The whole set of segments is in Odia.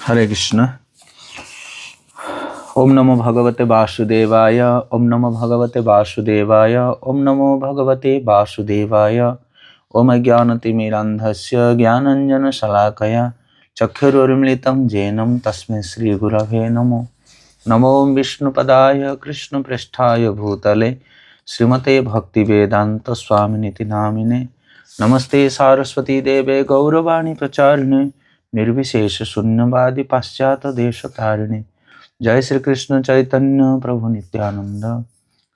हरे कृष्ण। ओम नमो भगवते वासुदेवाय। ओम नमो भगवते वासुदेवाय। ओम नमो भगवते वासुदेवाय। ओम ज्ञानतिमिरान्धस्य ज्ञानाञ्जनशलाकया चक्षुरुन्मिलितं येन तस्मै श्रीगुरवे नमो। नमो विष्णुपदाय कृष्णप्रेष्ठाय भूतले श्रीमते भक्तिवेदान्त स्वामिनिति नामिने। नमस्ते सारस्वती देवे गौरवाणी प्रचारिणे निर्विशेष शून्यवादी पाश्चात्य देशतारिणे। जय श्री कृष्ण चैतन्य प्रभु नित्यानंद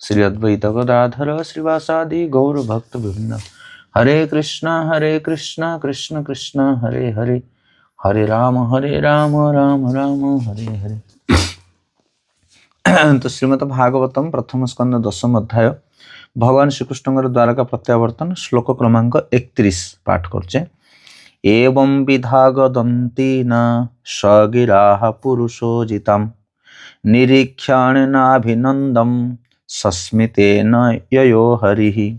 श्री अद्वैत गदाधर श्रीवासादि गौर भक्त वृंद। हरे कृष्ण कृष्ण कृष्ण हरे हरे, हरे राम राम राम हरे हरे। तो श्रीमद भागवतम प्रथम स्कंद दशम अध्याय भगवान श्रीकृष्ण द्वारका प्रत्यावर्तन श्लोक क्रमांक 31 पाठ करछे। एवं विधागदन्ति न सगिराः पुरुषोजितं निरीक्षाणनाभिनन्दं सस्मितेन ययो हरिः।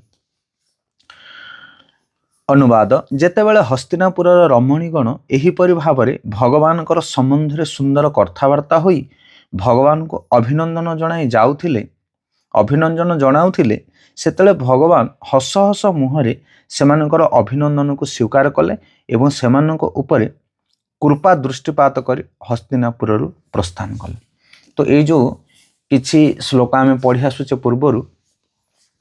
अनुवाद। जेतेबेले हस्तिनापुरर रमणीगण एहिपरि भावरे भगवानकर सम्बन्धरे सुंदर कथावार्ता होई भगवान को अभिनंदन जणाउथिले सेतेले भगवान हस हस मुहरे सेमानकर अभिनंदन को स्वीकार कले एवं सेमानक उपरे कृपा दृष्टिपात करी हस्तिनापुररु प्रस्थान कले। तो ये जो किछि श्लोक आमे पढ़ी आसुचे पूर्वरु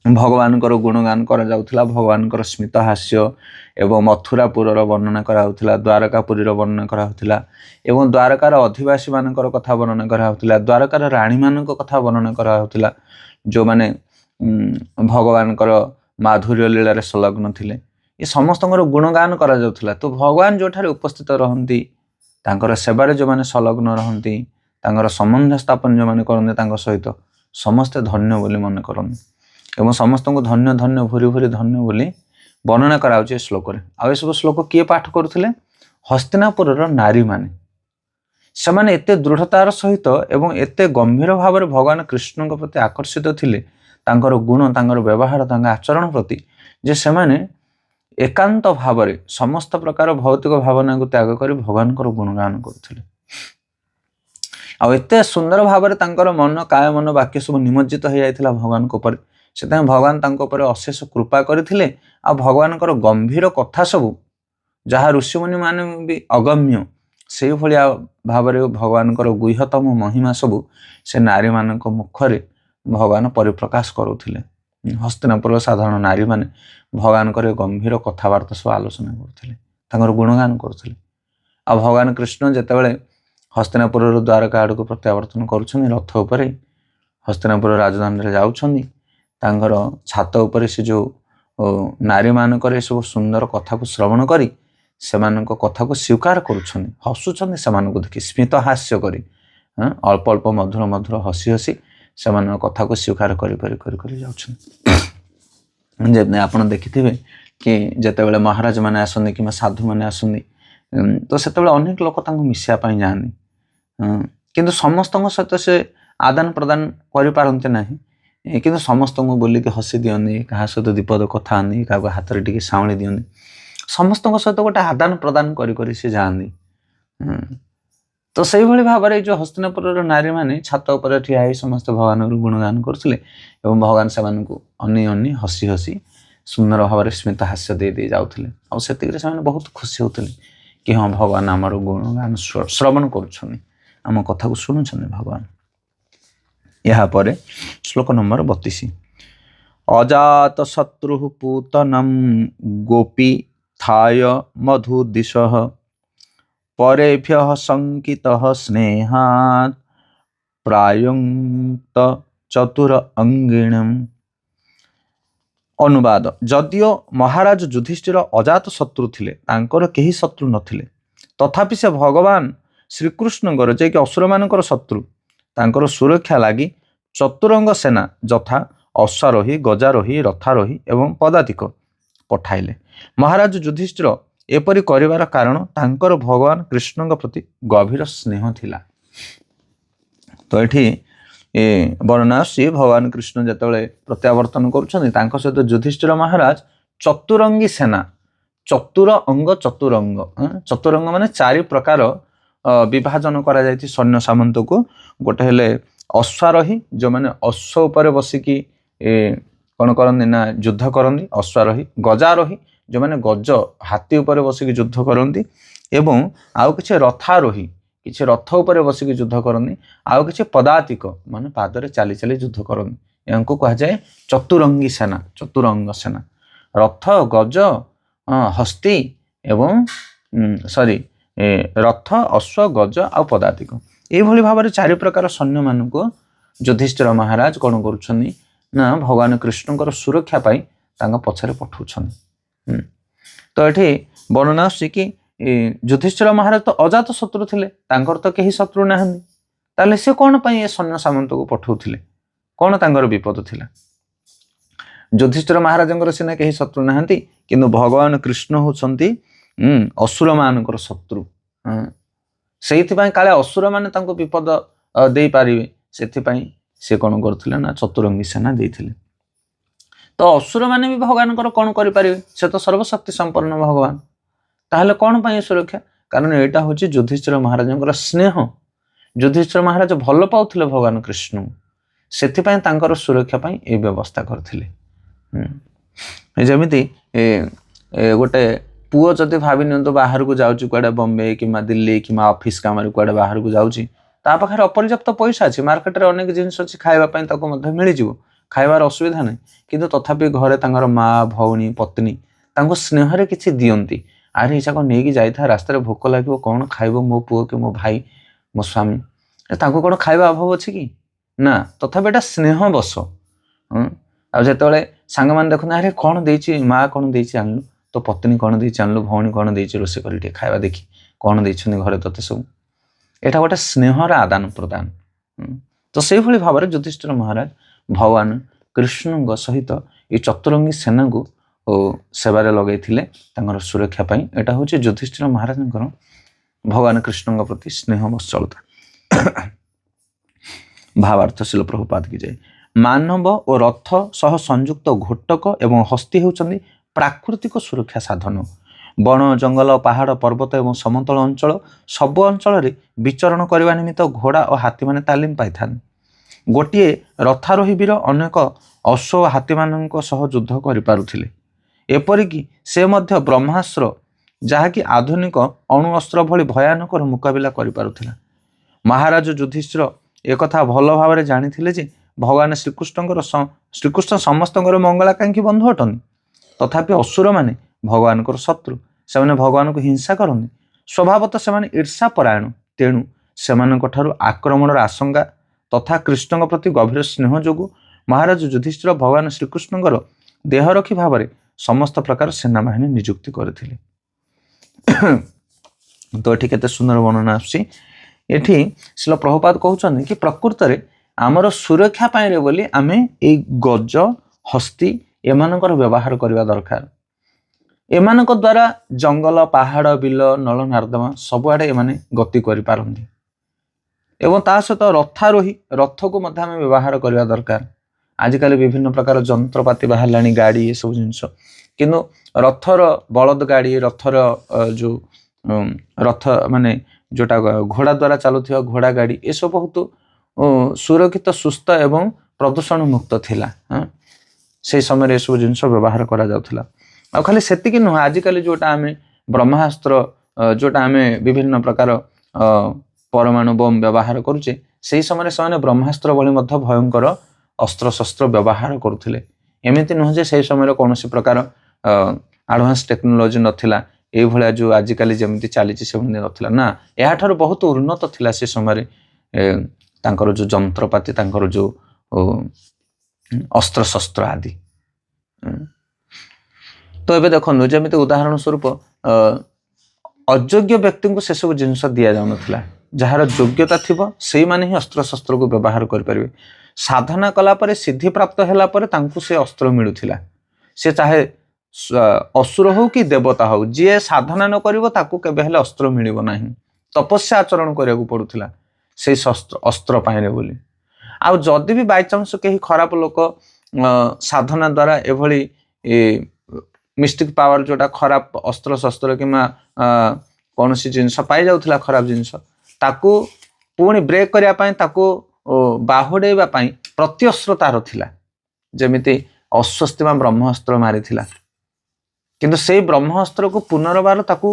भगवानकर गुणगान करा जाउथिला, भगवानकर स्मित हास्य एवं मथुरापुरर वर्णना करा होउथिला, द्वारकापुरीर वर्णना करा होउथिला एवं द्वारकार अधिवासी मानकर कथा वर्णना करा होउथिला, द्वारकार रानी मानक कथा वर्णना करा होउथिला जो माने भगवानकर माधुर्य लीला संलग्न थिले। ये समस्त गुणगान करा जाउथिला। तो भगवान जो ठारे उपस्थित रहंती तांकर सेवारे जो माने संलग्न रहंती तांकर संबंध स्थापन जो माने करंते तांकर सहित समस्त धन्य बोली मन करंती एवं समस्त को धन्य धन्य भूरी भूरी धन्य बोली वर्णना कराउचे श्लोक रे। आ ए सब श्लोक किए पाठ करुथिले? हस्तिनापुरर नारी माने। सेमाने एते दृढ़तार सहित एवं एते गंभीर भाव में भगवान कृष्ण प्रति आकर्षित थिले तांकर गुण तांकर व्यवहार तांकर आचरण प्रति जे सेमाने एकांत भाव में समस्त प्रकार भौतिक भावना को त्याग कर भगवान गुणगान करुथिले। आ एते सुंदर भाव में तांकर मन काय मन वाक्य सब निमज्जित हो जाइथिला भगवान को पर। से भगवान तांको पर अशेष कृपा करथिले। आ भगवान गंभीर कथा सब जहाँ ऋषिमुनि माने भी अगम्य से भलिया भाव में भगवान गुह्यतम महिमा सबू से नारी मान मुखरे भगवान परिप्रकाश करुथिले। हस्तिनापुर साधारण नारी माने भगवान गंभीर कथबार्ता सब आलोचना करथिले, गुणगान करथिले। आ भगवान कृष्ण जेतेबेले हस्तिनापुर द्वारका आड़ को प्रत्यावर्तन करुछन्ति रथ उपरे हस्तिनापुर राजधानी रे जाउछन्ति तांकर छात उपरे से जो नारी मानकर सब सुंदर कथा को श्रवण करी सेमानक कथा को स्वीकार करुछन्ति, हसुछन्ति सेमानक देखि स्मित हास्य करी अल्प अल्प मधुर मधुर हसी हसी सेमानक कथा को स्वीकार करी करी करी करी जाउछन्ति। जे आपण देखिथिबे कि जेतेबेले महाराज माने आसन्ति कि साधु माने आसन्ति तो सेतेबेले अनेक लोक तांको मिसिया पई जानी किंतु समस्तଙ୍କ सहित से आदान प्रदान करि पारन्ते नाही। किंतु समस्त को बोलिक हसी दियनी, क्या सहित दीपद कथा आनी, क्या हाथ में टी साउली दियनी, समस्त सहित गोटे आदान प्रदान करी से जानी। तो से भाव में जो हस्तिनापुर नारी मैंने छात उपर ठिया हो समस्त भगवान गुणगान करते भगवान से अनी अनी हसी हसी सुंदर भाव में स्मित हास्य दे जाते से बहुत खुशी होते कि हाँ भगवान आमर गुणगान श्रवण करुम कथा को शुणुं भगवान। यहाँ पर श्लोक नंबर 32। अजात शत्रु पूतनम गोपी थाय मधुदिशः परेभ्यः शंकितः स्नेहात् प्रायुक्त चतुर अंगिणम्। अनुवाद। जदियो महाराज युधिष्ठिर अजात शत्रु थिले तांकर केही शत्रु नथिले तथापि से भगवान श्रीकृष्णଙ୍କର जे कि असुर मानकर शत्रु तांकर सुरक्षा लगी चतुरंग सेना यथा अश्वारोही, गजारोही, रथारोही एवं पदातिक पठाइले। महाराज युधिष्ठिर एपरि करिवार कारण तांकर भगवान कृष्ण प्रति गभीर स्नेह थिला। तो एठी वर्णना से भगवान कृष्ण जेतेबेले प्रत्यावर्तन करुछन्ति तांको सहित युधिष्ठिर महाराज चतुरंगी सेना, चतुर अंग चतुरंग, चतुरंग माने चारि प्रकार विभाजन करा जायछि सैन्य सामंत को। गोटे हेले अश्वारोही जो माने अश्व उपरे बसिकी कौन करती ना युद्ध करती अश्वारोही, गजारोही जो माने गज हाथी उपरे बसिकी युद्ध करती, एवं आउ किछि रथारोही किछि रथ उपरे बसिकी युद्ध करती, आउ किछि पदातिक माने पादरे चाली चाली युद्ध करती। यांको कहा जाए चतुरंगी सेना, चतुरंग सेना। रथ, गज, हस्ती एवं सॉरी रथ, अश्व, गज आ पदातिक एभली भाव चारि प्रकार सैन्य मानक युधिष्ठिर महाराज कौन करुछन्ति ना भगवान कृष्णकर सुरक्षा पाई तांका पछरे पठाउछन्ति। तो एठी वर्णना आछि कि युधिष्ठिर महाराज तो अजात शत्रु थिले, तांकर तो केही शत्रु नाहंती, ताले से कौन पाई ए सैन्य सामंत को पठाउथिले, कौन तांकर विपद थिला। युधिष्ठिर महाराजंकर सिना केही शत्रु नाहंती, किंतु भगवान कृष्ण होछन्ति असुर मानकर शत्रु। सेइथिपाई काले असुर माने तांको विपद देई पारिबे, सेथिपाई से कौन करथिले ना चतुरंगी सेना देइथिले। तो असुर माने भी भगवानकर कौन करि पारिबे, से तो सर्वशक्ति संपन्न भगवान, ताहले कौन पाई सुरक्षा। कारण एटा होछि युधिष्ठिर महाराजंकर स्नेह। युधिष्ठिर महाराज भल पाउथिले भगवान कृष्ण, सेथिपाई तांकर सुरक्षा पाई ए व्यवस्था करथिले। जेमिति गोटे पुओ जदि भावी नियंतो बाहर को जाउची कुआडे बॉम्बे कि दिल्ली कि ऑफिस काम कुआडे बाहर को जाउची, ता पाखरे अपर्याप्त पैसा अछि, मार्केट रे अनेक जिनिस अछि खाइबा पई ताको मध्ये मिलि जिवो, खाइबार असुविधा नै, किंतु तथापि घरे तांगर माँ भौणी पत्नी तांको स्नेह रे किछि दियंती। अरे इसा को नेकी जाइथा रास्ता रे भोक लागिवो, कोन खाइबो मो पुओ के मो भाई मो स्वामी, तांको कोन खाइबा अभाव अछि कि ना, तथापि एटा स्नेह बस। आ जेतले सांग मान देखु ना, अरे कोन देछि माँ कोन देछि आनलु, तो पत्नी कौन देछि आनलु, भौणी कौन देछि रोसे करी खाइबा देखी कौन देछन्ति घरे तते सब, एटा गोटे स्नेहर आदान प्रदान। तो से भली भाव में युधिष्ठिर महाराज भगवान कृष्ण सहित ये चतुरंगी सेना को सेवारे लगैथिले तांकर सुरक्षा पाई। एटा होछि युधिष्ठिर महाराजंकर भगवान कृष्ण प्रति स्नेह वत्सलता। भावार्थ शिल प्रभुपाद की जय। मानव और रथ सह संयुक्त घोटक एवं हस्ती होउछन्ति प्राकृतिक सुरक्षा साधन। बण जंगल पहाड़ पर्वत एवं समतल अंचल सब अंचल विचरण करने निमित्त घोड़ा और हाथी माने तालीम पाई था। गोटे रथारोही वीर अनेक अश्व और हाथी मानक सह युद्ध कर पारुथिले। एपरिकी से मध्य ब्रह्मास्त्र जहाँकि आधुनिक अणु अस्त्र भली भयानक मुकाबिला कर पारुथिला। महाराज युधिष्ठिर एक भल भाव जानी जे भगवान श्रीकृष्ण समस्त मंगलाकांक्षी बंधु अटन, तथापि असुर माने भगवान को शत्रु, से भगवान को हिंसा करते, स्वभावतः से ईर्षा परायण, तेणु से आक्रमण आशंका तथा कृष्ण प्रति गभीर स्नेह जोगु महाराज युधिष्ठिर भगवान श्रीकृष्ण देह रखी भाव में समस्त प्रकार सेना बाहिनी नियुक्ति करथिले। तो ये केते सुंदर वर्णना आछि। एठी श्रील प्रभुपाद कहउछन कि प्रकृत रे आमर सुरक्षा पाइरे बोली आमे ए गज हस्ती एमानकर व्यवहार करबा दरकार। एमानक द्वारा जंगल पहाड़ बिल नल नर्दमा सबुआडे एमाने गति करि पारंती एवं ता सहित रथारोही रथ को मध्य आमे व्यवहार करबा दरकार। आजिकल विभिन्न प्रकार जंत्रपाति बाहरलानी गाड़ी ये सब जिनिस, किंतु रथर बलद गाड़ी रथर जो रथ माने जोटा घोड़ा द्वारा चलुथिबा घोड़ा गाड़ी ये सब बहुत सुरक्षित सुस्थ एवं प्रदूषण मुक्त थिला। से समय ये सब जिनिस व्यवहार करा जाउथिला। आ खाली सेतिक नुह, आजिकल जोटा आमे ब्रह्मास्त्र जोटा आमे विभिन्न प्रकार परमाणु बम व्यवहार करुचे, से समय से ब्रह्मास्त्र भली मध्य भयंकर अस्त्र शस्त्र व्यवहार करुथिले। एमिति नुह जे से समय कौन प्रकार एडवांस टेक्नोलोजी नथिला, ए भलिया जो आजिकल जमिति चलीछि से नथिला ना, या ठार बहुत उन्नत थिला से समय तांकर जो जंत्रपाति तांकर जो अस्त्र शस्त्र आदि। तो एबे देखो जमिति उदाहरण स्वरूप अयोग्य व्यक्ति को से सब जिनिस दि जाउ नथिला, जार योग्यता थिबो सेई माने ही अस्त्र शस्त्र को व्यवहार कर परिबे। साधना कला परे सिद्धि प्राप्त होला परे तांकु से अस्त्र मिलुथिला, से चाहे असुर हो कि देवता हो, जे साधना न करिवो ताकु केबे हेले अस्त्र मिलिबो नाही, तपस्या आचरण करिया को पडुथिला से अस्त्र पाइने बोली। आ जदि भी बाय चांस केही खराब लोक साधना द्वारा एभली मिस्टिक पावर जोटा खराब अस्त्र शस्त्र कि कौन सी जिनस पाई जाउथिला खराब जिनस, ତାକୁ ପୁଣି ବ୍ରେକ୍ କରିବା ପାଇଁ, ତାକୁ ବାହୁଡେଇବା ପାଇଁ ପ୍ରତ୍ୟସ୍ତ୍ର ତାର ଥିଲା। ଯେମିତି ଅଶ୍ୱସ୍ତିମା ବ୍ରହ୍ମାସ୍ତ୍ର ମାରିଥିଲା, କିନ୍ତୁ ସେଇ ବ୍ରହ୍ମାସ୍ତ୍ରକୁ ପୁନର୍ବାର ତାକୁ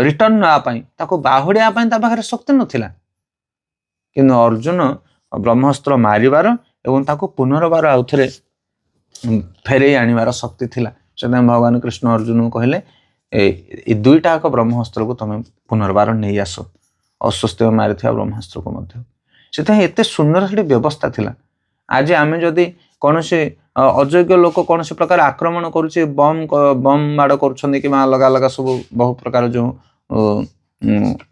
ରିଟର୍ନ ନେବା ପାଇଁ, ତାକୁ ବାହୁଡିବା ପାଇଁ ତା ପାଖରେ ଶକ୍ତି ନଥିଲା। କିନ୍ତୁ ଅର୍ଜୁନ ବ୍ରହ୍ମାସ୍ତ୍ର ମାରିବାର ଏବଂ ତାକୁ ପୁନର୍ବାର ଆଉ ଥରେ ଫେରେଇ ଆଣିବାର ଶକ୍ତି ଥିଲା। ସେଥିପାଇଁ ଭଗବାନ କୃଷ୍ଣ ଅର୍ଜୁନକୁ କହିଲେ ଏ ଦୁଇଟା ଏକ ବ୍ରହ୍ମାସ୍ତ୍ରକୁ ତମେ ପୁନର୍ବାର ନେଇ ଆସ, ଅଶ୍ୱସ୍ତିମା ମାରିଥିବା ବ୍ରହ୍ମାସ୍ତ୍ରକୁ ମଧ୍ୟ। ସେଥିପାଇଁ ଏତେ ସୁନ୍ଦର ସେଠି ବ୍ୟବସ୍ଥା ଥିଲା। ଆଜି ଆମେ ଯଦି କୌଣସି ଅଯୋଗ୍ୟ ଲୋକ କୌଣସି ପ୍ରକାର ଆକ୍ରମଣ କରୁଛି, ବମ୍ ମାଡ଼ କରୁଛନ୍ତି କିମ୍ବା ଅଲଗା ଅଲଗା ସବୁ ବହୁ ପ୍ରକାର ଯେଉଁ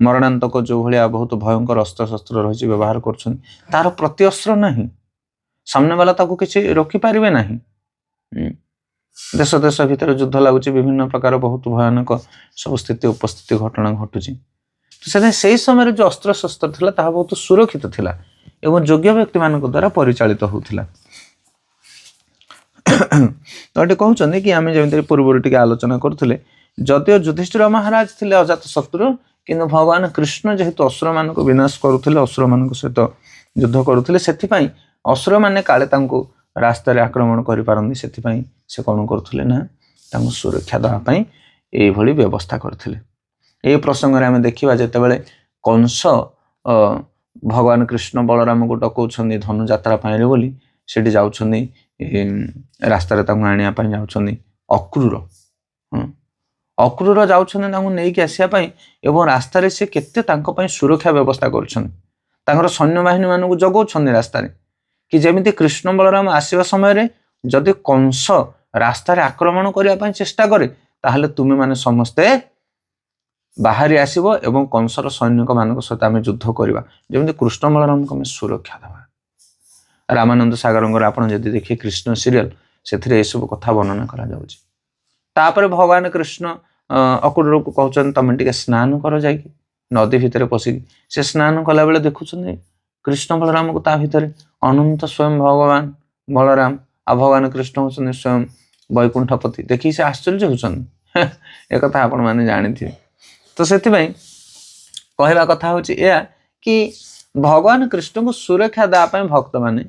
ମରଣାନ୍ତକ ଯେଉଁ ଭଳିଆ ବହୁତ ଭୟଙ୍କର ଅସ୍ତ୍ରଶସ୍ତ୍ର ରହିଛି ବ୍ୟବହାର କରୁଛନ୍ତି, ତାର ପ୍ରତ୍ୟସ୍ତ୍ର ନାହିଁ, ସାମ୍ନା ବାଲା ତାକୁ କିଛି ରୋକିପାରିବେ ନାହିଁ। ଦେଶ ଦେଶ ଭିତରେ ଯୁଦ୍ଧ ଲାଗୁଛି, ବିଭିନ୍ନ ପ୍ରକାର ବହୁତ ଭୟାନକ ସବୁ ସ୍ଥିତି ଉପସ୍ଥିତି ଘଟଣା ଘଟୁଛି। ସେଥିପାଇଁ ସେଇ ସମୟରେ ଯେଉଁ ଅସ୍ତ୍ରଶସ୍ତ୍ର ଥିଲା ତାହା ବହୁତ ସୁରକ୍ଷିତ ଥିଲା ଏବଂ ଯୋଗ୍ୟ ବ୍ୟକ୍ତିମାନଙ୍କ ଦ୍ୱାରା ପରିଚାଳିତ ହେଉଥିଲା। ତ ଏଠି କହୁଛନ୍ତି କି ଆମେ ଯେମିତି ପୂର୍ବରୁ ଟିକେ ଆଲୋଚନା କରୁଥିଲେ, ଯଦିଓ ଯୁଧିଷ୍ଠିର ମହାରାଜ ଥିଲେ ଅଜାତ ଶତ୍ରୁ, କିନ୍ତୁ ଭଗବାନ କୃଷ୍ଣ ଯେହେତୁ ଅସୁରମାନଙ୍କୁ ବିନାଶ କରୁଥିଲେ, ଅସୁରମାନଙ୍କ ସହିତ ଯୁଦ୍ଧ କରୁଥିଲେ, ସେଥିପାଇଁ ଅସୁରମାନେ କାଳେ ତାଙ୍କୁ ରାସ୍ତାରେ ଆକ୍ରମଣ କରିପାରନ୍ତି, ସେଥିପାଇଁ ସେ କ'ଣ କରୁଥିଲେ ନା ତାଙ୍କୁ ସୁରକ୍ଷା ଦେବା ପାଇଁ ଏଇଭଳି ବ୍ୟବସ୍ଥା କରିଥିଲେ। এই ପ୍ରସଙ୍ଗରେ ଆମେ ଦେଖିବା, ଯେତେବେଳେ କଂସ ଭଗବାନ କୃଷ୍ଣ ବଳରାମଙ୍କୁ ଡକଉଛନ୍ତି ଧନୁଯାତ୍ରା ପାଇଁ ବୋଲି, ସେଠି ଯାଉଛନ୍ତି ରାସ୍ତାରେ ତାଙ୍କୁ ଆଣିବା ପାଇଁ ଯାଉଛନ୍ତି ଅକ୍ରୂର ଯାଉଛନ୍ତି ତାଙ୍କୁ ନେଇକି ଆସିବା ପାଇଁ, ଏବଂ ରାସ୍ତାରେ ସେ କେତେ ତାଙ୍କ ପାଇଁ ସୁରକ୍ଷା ବ୍ୟବସ୍ଥା କରୁଛନ୍ତି, ତାଙ୍କର ସୈନ୍ୟବାହିନୀ ମାନଙ୍କୁ ଜଗଉଛନ୍ତି ରାସ୍ତାରେ, କି ଯେମିତି କୃଷ୍ଣ ବଳରାମ ଆସିବା ସମୟରେ ଯଦି କଂସ ରାସ୍ତାରେ ଆକ୍ରମଣ କରିବା ପାଇଁ ଚେଷ୍ଟା କରେ, ତାହେଲେ ତୁମେ ମାନେ ସମସ୍ତେ ବାହାରି ଆସିବ ଏବଂ କଂସର ସୈନିକ ମାନଙ୍କ ସହିତ ଆମେ ଯୁଦ୍ଧ କରିବା, ଯେମିତି କୃଷ୍ଣ ବଳରାମଙ୍କୁ ଆମେ ସୁରକ୍ଷା ଦେବା। ରାମାନନ୍ଦ ସାଗରଙ୍କର ଆପଣ ଯଦି ଦେଖିବେ କୃଷ୍ଣ ସିରିଏଲ, ସେଥିରେ ଏସବୁ କଥା ବର୍ଣ୍ଣନା କରାଯାଉଛି। ତାପରେ ଭଗବାନ କୃଷ୍ଣ ଅକ୍ରୂରକୁ କହୁଛନ୍ତି ତମେ ଟିକେ ସ୍ନାନ କର ଯାଇକି ନଦୀ ଭିତରେ ପଶିକି। ସେ ସ୍ନାନ କଲାବେଳେ ଦେଖୁଛନ୍ତି କୃଷ୍ଣ ବଳରାମକୁ, ତା ଭିତରେ ଅନନ୍ତ ସ୍ୱୟଂ ଭଗବାନ ବଳରାମ ଆଉ ଭଗବାନ କୃଷ୍ଣ ହଉଛନ୍ତି ସ୍ୱୟଂ ବୈକୁଣ୍ଠପତି। ଦେଖିକି ସେ ଆଶ୍ଚର୍ଯ୍ୟ ହଉଛନ୍ତି। ଏକଥା ଆପଣ ମାନେ ଜାଣିଥିବେ। ତ ସେଥିପାଇଁ କହିବା କଥା ହଉଛି ଏହା କି ଭଗବାନ କୃଷ୍ଣଙ୍କୁ ସୁରକ୍ଷା ଦେବା ପାଇଁ ଭକ୍ତମାନେ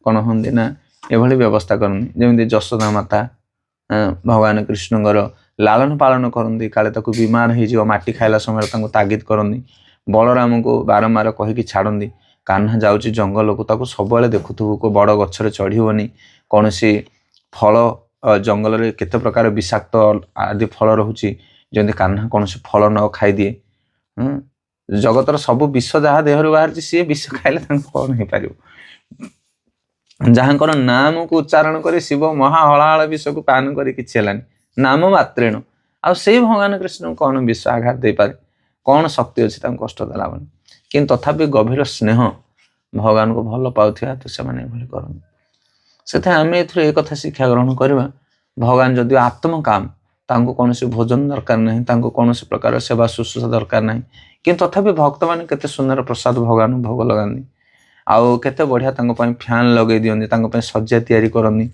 କ'ଣ ହୁଅନ୍ତି ନା ଏଭଳି ବ୍ୟବସ୍ଥା କରନ୍ତି। ଯେମିତି ଯଶୋଦା ମାତା ଭଗବାନ କୃଷ୍ଣଙ୍କର ଲାଳନ ପାଳନ କରନ୍ତି, କାଳେ ତାକୁ ବିମାର ହେଇଯିବ, ମାଟି ଖାଇଲା ସମୟରେ ତାଙ୍କୁ ତାଗିଦ କରନ୍ତି। ବଳରାମଙ୍କୁ ବାରମ୍ବାର କହିକି ଛାଡ଼ନ୍ତି, କାହ୍ନା ଯାଉଛି ଜଙ୍ଗଲକୁ, ତାକୁ ସବୁବେଳେ ଦେଖୁଥିବୁ, କୋଉ ବଡ଼ ଗଛରେ ଚଢ଼ିବନି, କୌଣସି ଫଳ ଜଙ୍ଗଲରେ କେତେ ପ୍ରକାର ବିଷାକ୍ତ ଆଦି ଫଳ ରହୁଛି, ଯେମିତି କାହ୍ନା କୌଣସି ଫଳ ନ ଖାଇଦିଏ। ଜଗତର ସବୁ ବିଷ ଯାହା ଦେହରୁ ବାହାରିଛି ସିଏ ବିଷ ଖାଇଲେ ତାଙ୍କୁ କ'ଣ ହେଇପାରିବ। ଯାହାଙ୍କର ନାମକୁ ଉଚ୍ଚାରଣ କରି ଶିବ ମହା ହଳାହଳ ବିଷକୁ ପାନ କରି କିଛି ହେଲାନି, ନାମ ମାତ୍ରେଣ। ଆଉ ସେଇ ଭଗବାନ କୃଷ୍ଣଙ୍କୁ କ'ଣ ବିଷ ଆଘାତ ଦେଇପାରେ, କ'ଣ ଶକ୍ତି ଅଛି ତାଙ୍କୁ କଷ୍ଟ ଦେଲା ବୋଲି। କିନ୍ତୁ ତଥାପି ଗଭୀର ସ୍ନେହ, ଭଗବାନଙ୍କୁ ଭଲ ପାଉଥିବା ହେତୁ ସେମାନେ ଏଭଳି କରନ୍ତି। ସେଥିପାଇଁ ଆମେ ଏଥିରୁ ଏ କଥା ଶିକ୍ଷା ଗ୍ରହଣ କରିବା, ଭଗବାନ ଯଦିଓ ଆତ୍ମକାମ, ତାଙ୍କୁ କୌଣସି ଭୋଜନ ଦରକାର ନାହିଁ, ତାଙ୍କୁ କୌଣସି ପ୍ରକାର ସେବା ଶୁଶ୍ରୂଷା ଦରକାର ନାହିଁ, କିନ୍ତୁ ତଥାପି ଭକ୍ତମାନେ କେତେ ସୁନ୍ଦର ପ୍ରସାଦ ଭଗବାନଙ୍କୁ ଭୋଗ ଲଗାନ୍ତି, ଆଉ କେତେ ବଢ଼ିଆ ତାଙ୍କ ପାଇଁ ଫ୍ୟାନ୍ ଲଗେଇ ଦିଅନ୍ତି, ତାଙ୍କ ପାଇଁ ଶଯ୍ୟା ତିଆରି କରନ୍ତି।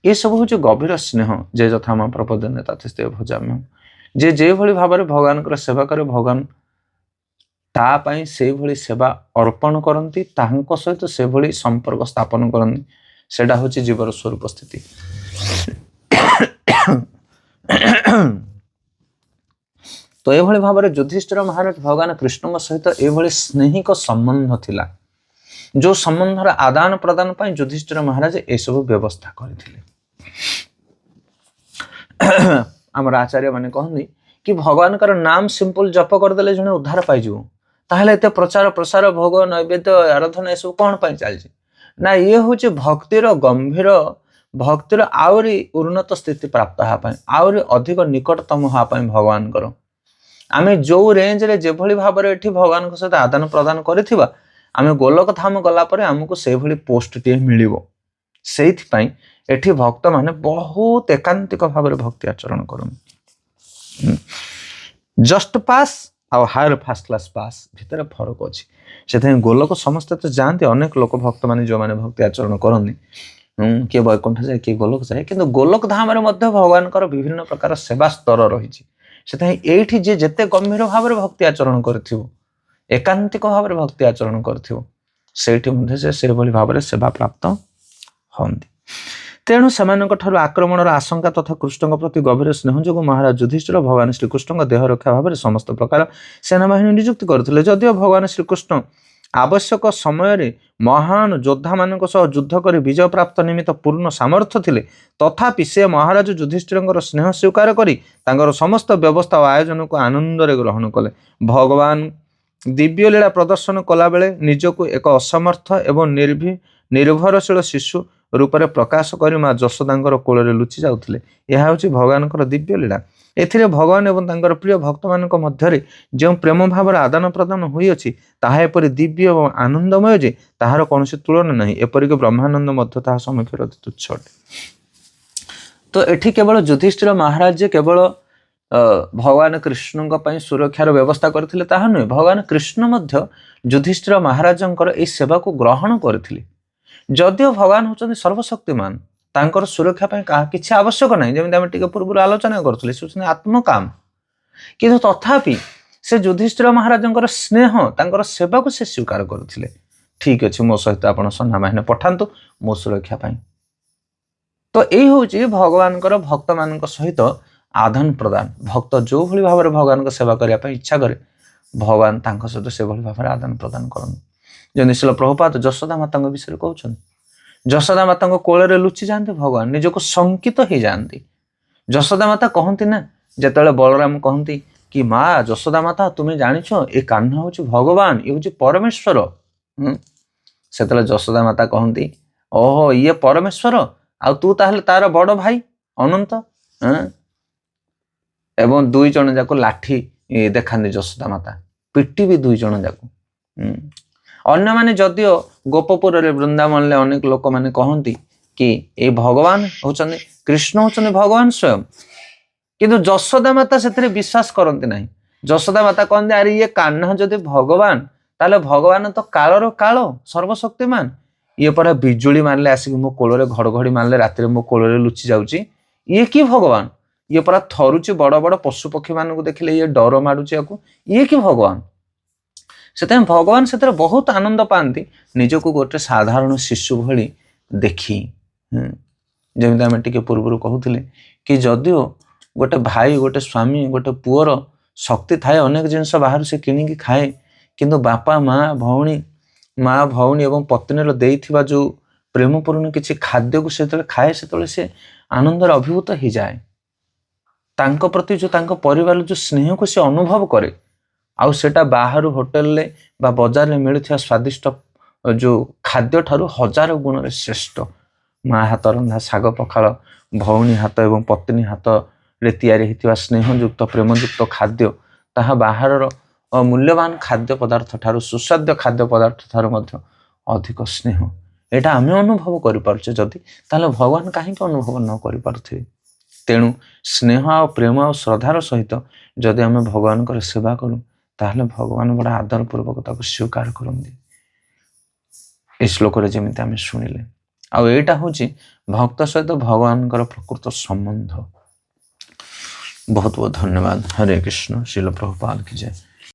ଏସବୁ ହେଉଛି ଗଭୀର ସ୍ନେହ। ଯେ ଯଥା ମା ପ୍ରପଦ୍ୟନ୍ତେ ତଥୈତେ ଭଜାମ୍ୟହମ୍। ଯେ ଯେଭଳି ଭାବରେ ଭଗବାନଙ୍କର ସେବା କରେ, ଭଗବାନ ତା ପାଇଁ ସେଇଭଳି ସେବା ଅର୍ପଣ କରନ୍ତି, ତାଙ୍କ ସହିତ ସେଭଳି ସମ୍ପର୍କ ସ୍ଥାପନ କରନ୍ତି। ସେଇଟା ହେଉଛି ଜୀବର ସ୍ୱରୂପ ସ୍ଥିତି। ତ ଏଭଳି ଭାବରେ ଯୁଧିଷ୍ଠିର ମହାରାଜ ଭଗବାନ କୃଷ୍ଣଙ୍କ ସହିତ ଏଭଳି ସ୍ନେହିକ ସମ୍ବନ୍ଧ ଥିଲା, ଯେଉଁ ସମ୍ବନ୍ଧର ଆଦାନ ପ୍ରଦାନ ପାଇଁ ଯୁଧିଷ୍ଠିର ମହାରାଜ ଏସବୁ ବ୍ୟବସ୍ଥା କରିଥିଲେ। ଆମର ଆଚାର୍ଯ୍ୟ ମାନେ କହନ୍ତି କି ଭଗବାନଙ୍କର ନାମ ସିମ୍ପଲ ଜପ କରିଦେଲେ ଜଣେ ଉଦ୍ଧାର ପାଇଯିବ, ତାହେଲେ ଏତେ ପ୍ରଚାର ପ୍ରସାର, ଭୋଗ ନୈବେଦ୍ୟ, ଆରାଧନା ଏସବୁ କ'ଣ ପାଇଁ ଚାଲିଛି? ନା, ଇଏ ହେଉଛି ଭକ୍ତିର ଗମ୍ଭୀର, ଭକ୍ତିର ଆହୁରି ଉନ୍ନତ ସ୍ଥିତି ପ୍ରାପ୍ତ ହେବା ପାଇଁ, ଆହୁରି ଅଧିକ ନିକଟତମ ହେବା ପାଇଁ ଭଗବାନଙ୍କର। ଆମେ ଯେଉଁ ରେଞ୍ଜରେ ଯେଭଳି ଭାବରେ ଏଠି ଭଗବାନଙ୍କ ସହିତ ଆଦାନ ପ୍ରଦାନ କରିଥିବା, ଆମେ ଗୋଲକ ଧାମ ଗଲା ପରେ ଆମକୁ ସେଇଭଳି ପୋଷ୍ଟଟିଏ ମିଳିବ। ସେଇଥିପାଇଁ ଏଠି ଭକ୍ତମାନେ ବହୁତ ଏକାନ୍ତିକ ଭାବରେ ଭକ୍ତି ଆଚରଣ କରନ୍ତି। ଜଷ୍ଟ ପାସ୍ ଆଉ ହାୟର ଫାର୍ଷ୍ଟ କ୍ଲାସ୍ ପାସ୍ ଭିତରେ ଫରକ ଅଛି। ସେଥିପାଇଁ ଗୋଲକ ସମସ୍ତେ ତ ଯାଆନ୍ତି, ଅନେକ ଲୋକ ଭକ୍ତମାନେ ଯେଉଁମାନେ ଭକ୍ତି ଆଚରଣ କରନ୍ତି, କିଏ ବୈକୁଣ୍ଠ ଯାଏ, କିଏ ଗୋଲକ ଯାଏ, କିନ୍ତୁ ଗୋଲକ ଧାମରେ ମଧ୍ୟ ଭଗବାନଙ୍କର ବିଭିନ୍ନ ପ୍ରକାର ସେବା ସ୍ତର ରହିଛି। ସେଥିପାଇଁ ଏଇଠି ଯିଏ ଯେତେ ଗମ୍ଭୀର ଭାବରେ ଭକ୍ତି ଆଚରଣ କରିଥିବ, ଏକାନ୍ତିକ ଭାବରେ ଭକ୍ତି ଆଚରଣ କରିଥିବ, ସେଇଠି ମଧ୍ୟ ସେ ସେଭଳି ଭାବରେ ସେବା ପ୍ରାପ୍ତ ହୁଅନ୍ତି। ତେଣୁ ସେମାନଙ୍କ ଠାରୁ ଆକ୍ରମଣର ଆଶଙ୍କା ତଥା କୃଷ୍ଣଙ୍କ ପ୍ରତି ଗଭୀର ସ୍ନେହ ଯୋଗୁଁ ମହାରାଜ ଯୁଧିଷ୍ଠିର ଭଗବାନ ଶ୍ରୀକୃଷ୍ଣଙ୍କ ଦେହ ରକ୍ଷା ଭାବରେ ସମସ୍ତ ପ୍ରକାର ସେନାବାହିନୀ ନିଯୁକ୍ତି କରିଥିଲେ। ଯଦିଓ ଭଗବାନ ଶ୍ରୀକୃଷ୍ଣ ଆବଶ୍ୟକ ସମୟରେ ମହାନ ଯୋଦ୍ଧାମାନଙ୍କ ସହ ଯୁଦ୍ଧ କରି ବିଜୟ ପ୍ରାପ୍ତ ନିମିତ୍ତ ପୂର୍ଣ୍ଣ ସାମର୍ଥ୍ୟ ଥିଲେ, ତଥାପି ସେ ମହାରାଜ ଯୁଧିଷ୍ଠିରଙ୍କର ସ୍ନେହ ସ୍ୱୀକାର କରି ତାଙ୍କର ସମସ୍ତ ବ୍ୟବସ୍ଥା ଓ ଆୟୋଜନକୁ ଆନନ୍ଦରେ ଗ୍ରହଣ କଲେ। ଭଗବାନ ଦିବ୍ୟ ଲୀଳା ପ୍ରଦର୍ଶନ କଲାବେଳେ ନିଜକୁ ଏକ ଅସମର୍ଥ ଏବଂ ନିର୍ଭରଶୀଳ ଶିଶୁ ରୂପରେ ପ୍ରକାଶ କରି ମା ଯଶୋଦାଙ୍କର କୋଳରେ ଲୁଚି ଯାଉଥିଲେ। ଏହା ହେଉଛି ଭଗବାନଙ୍କର ଦିବ୍ୟ ଲୀଳା। ଏଥିରେ ଭଗବାନ ଏବଂ ତାଙ୍କର ପ୍ରିୟ ଭକ୍ତମାନଙ୍କ ମଧ୍ୟରେ ଯେଉଁ ପ୍ରେମ ଭାବର ଆଦାନ ପ୍ରଦାନ ହୋଇଅଛି, ତାହା ଏପରି ଦିବ୍ୟ ଏବଂ ଆନନ୍ଦମୟ ଯେ ତାହାର କୌଣସି ତୁଳନା ନାହିଁ। ଏପରିକି ବ୍ରହ୍ମାନନ୍ଦ ମଧ୍ୟ ତାହା ସମକ୍ଷରେ ଅତି ତୁଚ୍ଛ ଅଟେ। ତ ଏଠି କେବଳ ଯୁଧିଷ୍ଠିର ମହାରାଜ ଯେ କେବଳ ଭଗବାନ କୃଷ୍ଣଙ୍କ ପାଇଁ ସୁରକ୍ଷାର ବ୍ୟବସ୍ଥା କରିଥିଲେ ତାହା ନୁହେଁ, ଭଗବାନ କୃଷ୍ଣ ମଧ୍ୟ ଯୁଧିଷ୍ଠିର ମହାରାଜଙ୍କର ଏହି ସେବାକୁ ଗ୍ରହଣ କରିଥିଲେ। ଯଦିଓ ଭଗବାନ ହେଉଛନ୍ତି ସର୍ବଶକ୍ତିମାନ, ତାଙ୍କର ସୁରକ୍ଷା ପାଇଁ କାହା କିଛି ଆବଶ୍ୟକ ନାହିଁ, ଯେମିତି ଆମେ ଟିକେ ପୂର୍ବରୁ ଆଲୋଚନା କରୁଥିଲେ, ସେ ହେଉଛନ୍ତି ଆତ୍ମକାମ। କିନ୍ତୁ ତଥାପି ସେ ଯୁଧିଷ୍ଠିର ମହାରାଜଙ୍କର ସ୍ନେହ, ତାଙ୍କର ସେବାକୁ ସେ ସ୍ୱୀକାର କରୁଥିଲେ। ଠିକ ଅଛି, ମୋ ସହିତ ଆପଣ ସେନାବାହିନୀ ପଠାନ୍ତୁ ମୋ ସୁରକ୍ଷା ପାଇଁ। ତ ଏଇ ହେଉଛି ଭଗବାନଙ୍କର ଭକ୍ତମାନଙ୍କ ସହିତ ଆଦାନ ପ୍ରଦାନ। ଭକ୍ତ ଯେଉଁଭଳି ଭାବରେ ଭଗବାନଙ୍କ ସେବା କରିବା ପାଇଁ ଇଚ୍ଛା କରେ, ଭଗବାନ ତାଙ୍କ ସହିତ ସେଭଳି ଭାବରେ ଆଦାନ ପ୍ରଦାନ କରନ୍ତି। ଯେମିତି ଶ୍ରୀଲ ପ୍ରଭୁପାଦ ଯଶୋଦା ମାତାଙ୍କ ବିଷୟରେ କହୁଛନ୍ତି, ଯଶୋଦା ମାତାଙ୍କ କୋଳରେ ଲୁଚି ଯାଆନ୍ତି ଭଗବାନ, ନିଜକୁ ଶଙ୍କିତ ହେଇଯାଆନ୍ତି। ଯଶୋଦା ମାତା କହନ୍ତି ନା, ଯେତେବେଳେ ବଳରାମ କହନ୍ତି କି ମା ଯଶୋଦା ମାତା ତୁମେ ଜାଣିଛ ଏ କାହ୍ନା ହେଉଛି ଭଗବାନ, ଇଏ ହେଉଛି ପରମେଶ୍ୱର, ସେତେବେଳେ ଯଶୋଦା ମାତା କହନ୍ତି ଓହୋ ଇଏ ପରମେଶ୍ୱର, ଆଉ ତୁ ତାହେଲେ ତାର ବଡ ଭାଇ ଅନନ୍ତ। ଏବଂ ଦୁଇ ଜଣ ଯାକ ଲାଠି ଦେଖାନ୍ତି ଯଶୋଦା ମାତା, ପିଟି ବି ଦୁଇ ଜଣ ଯାକ। ଅନ୍ୟମାନେ ଯଦିଓ ଗୋପପୁରରେ ବୃନ୍ଦାବନରେ ଅନେକ ଲୋକମାନେ କହନ୍ତି କି ଏଇ ଭଗବାନ ହେଉଛନ୍ତି, କୃଷ୍ଣ ହେଉଛନ୍ତି ଭଗବାନ ସ୍ୱୟଂ, କିନ୍ତୁ ଯଶୋଦା ମାତା ସେଥିରେ ବିଶ୍ୱାସ କରନ୍ତି ନାହିଁ। ଯଶୋଦା ମାତା କହନ୍ତି ଆରେ ଇଏ କାହ୍ନା ଯଦି ଭଗବାନ, ତାହେଲେ ଭଗବାନ ତ କାଳର କାଳ, ସର୍ବଶକ୍ତିମାନ, ଇଏ ପରା ବିଜୁଳି ମାରିଲେ ଆସିକି ମୋ କୋଳରେ, ଘଡ଼ଘଡ଼ି ମାରିଲେ ରାତିରେ ମୋ କୋଳରେ ଲୁଚି ଯାଉଛି, ଇଏ କି ଭଗବାନ? ଇଏ ପରା ଥରୁଛି, ବଡ଼ ବଡ଼ ପଶୁ ପକ୍ଷୀ ମାନଙ୍କୁ ଦେଖିଲେ ଇଏ ଡର ମାଡୁଛି ୟାକୁ, ଇଏ କି ଭଗବାନ? ସେଥିପାଇଁ ଭଗବାନ ସେଥିରେ ବହୁତ ଆନନ୍ଦ ପାଆନ୍ତି, ନିଜକୁ ଗୋଟେ ସାଧାରଣ ଶିଶୁ ଭଳି ଦେଖି। ଯେମିତି ଆମେ ଟିକେ ପୂର୍ବରୁ କହୁଥିଲେ କି ଯଦିଓ ଗୋଟେ ଭାଇ, ଗୋଟେ ସ୍ୱାମୀ, ଗୋଟେ ପୁଅର ଶକ୍ତି ଥାଏ, ଅନେକ ଜିନିଷ ବାହାରୁ ସେ କିଣିକି ଖାଏ, କିନ୍ତୁ ବାପା ମା ଭଉଣୀ ଏବଂ ପତ୍ନୀର ଦେଇଥିବା ଯେଉଁ ପ୍ରେମପୂର୍ଣ୍ଣ କିଛି ଖାଦ୍ୟକୁ ସେତେବେଳେ ଖାଏ, ସେତେବେଳେ ସେ ଆନନ୍ଦରେ ଅଭିଭୂତ ହେଇଯାଏ। ତାଙ୍କ ପ୍ରତି ଯେଉଁ ତାଙ୍କ ପରିବାର ଯେଉଁ ସ୍ନେହକୁ ସେ ଅନୁଭବ କରେ, ଆଉ ସେଟା ବାହାରୁ ହୋଟେଲରେ ବା ବଜାରରେ ମିଳୁଥିବା ସ୍ୱାଦିଷ୍ଟ ଯେଉଁ ଖାଦ୍ୟ ଠାରୁ ହଜାର ଗୁଣରେ ଶ୍ରେଷ୍ଠ। ମା ହାତ ରନ୍ଧା ଶାଗ ପଖାଳ, ଭଉଣୀ ହାତ ଏବଂ ପତ୍ନୀ ହାତରେ ତିଆରି ହୋଇଥିବା ସ୍ନେହଯୁକ୍ତ ପ୍ରେମଯୁକ୍ତ ଖାଦ୍ୟ, ତାହା ବାହାରର ମୂଲ୍ୟବାନ ଖାଦ୍ୟ ପଦାର୍ଥ ଠାରୁ, ସୁସ୍ୱାଦ୍ୟ ଖାଦ୍ୟ ପଦାର୍ଥ ଠାରୁ ମଧ୍ୟ ଅଧିକ ସ୍ନେହ। ଏଇଟା ଆମେ ଅନୁଭବ କରିପାରୁଛେ ଯଦି, ତାହେଲେ ଭଗବାନ କାହିଁକି ଅନୁଭବ ନ କରିପାରୁଥିବେ? ତେଣୁ ସ୍ନେହ ଆଉ ପ୍ରେମ ଆଉ ଶ୍ରଦ୍ଧାର ସହିତ ଯଦି ଆମେ ଭଗବାନଙ୍କର ସେବା କରୁ, ତାହେଲେ ଭଗବାନ ବଡ଼ ଆଦର ପୂର୍ବକ ତାକୁ ସ୍ୱୀକାର କରନ୍ତି, ଏ ଶ୍ଲୋକରେ ଯେମିତି ଆମେ ଶୁଣିଲେ। ଆଉ ଏଇଟା ହେଉଛି ଭକ୍ତ ସହିତ ଭଗବାନଙ୍କର ପ୍ରକୃତ ସମ୍ବନ୍ଧ। ବହୁତ ବହୁତ ଧନ୍ୟବାଦ। ହରେ କୃଷ୍ଣ। ଶ୍ରୀଲ ପ୍ରଭୁପାଦ କି ଜୟ।